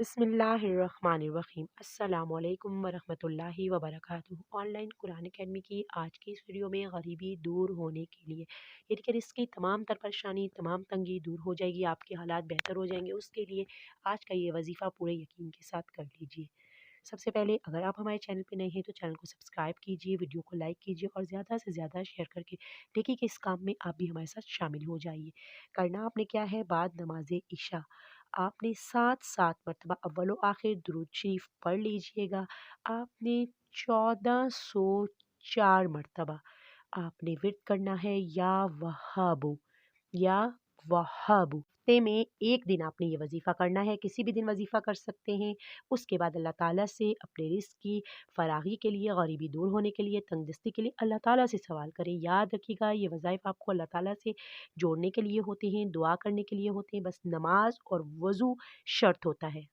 बिस्मिल्लाहिर्रहमानिर्रहीम अस्सलामुअलैकुम वरहमतुल्लाहि वबरकातुहू। ऑनलाइन कुरान अकेडमी की आज की इस वीडियो में गरीबी दूर होने के लिए यानी कि इसकी तमाम तर परेशानी तमाम तंगी दूर हो जाएगी, आपके हालात बेहतर हो जाएंगे। उसके लिए आज का ये वजीफ़ा पूरे यकीन के साथ कर लीजिए। सबसे पहले अगर आप हमारे चैनल पे नए हैं तो चैनल को सब्सक्राइब कीजिए, वीडियो को लाइक कीजिए और ज़्यादा से ज़्यादा शेयर करके देखिए कि इस काम में आप भी हमारे साथ शामिल हो जाइए। करना आपने क्या है, बाद नमाज इशा आपने 7-7 मरतबा अव्वल व आखिर दुरूद शरीफ पढ़ लीजिएगा। आपने 1404 मरतबा आपने विर्द करना है या वहाबो या वहाबु। हफ्ते में एक दिन आपने ये वजीफ़ा करना है, किसी भी दिन वजीफ़ा कर सकते हैं। उसके बाद अल्लाह ताला से अपने रिज़्क की फरागी के लिए, गरीबी दूर होने के लिए, तंगदस्ती के लिए अल्लाह ताला से सवाल करें। याद रखिएगा ये वज़ाइफ आपको अल्लाह ताला से जोड़ने के लिए होते हैं, दुआ करने के लिए होते हैं। बस नमाज और वज़ू शर्त होता है।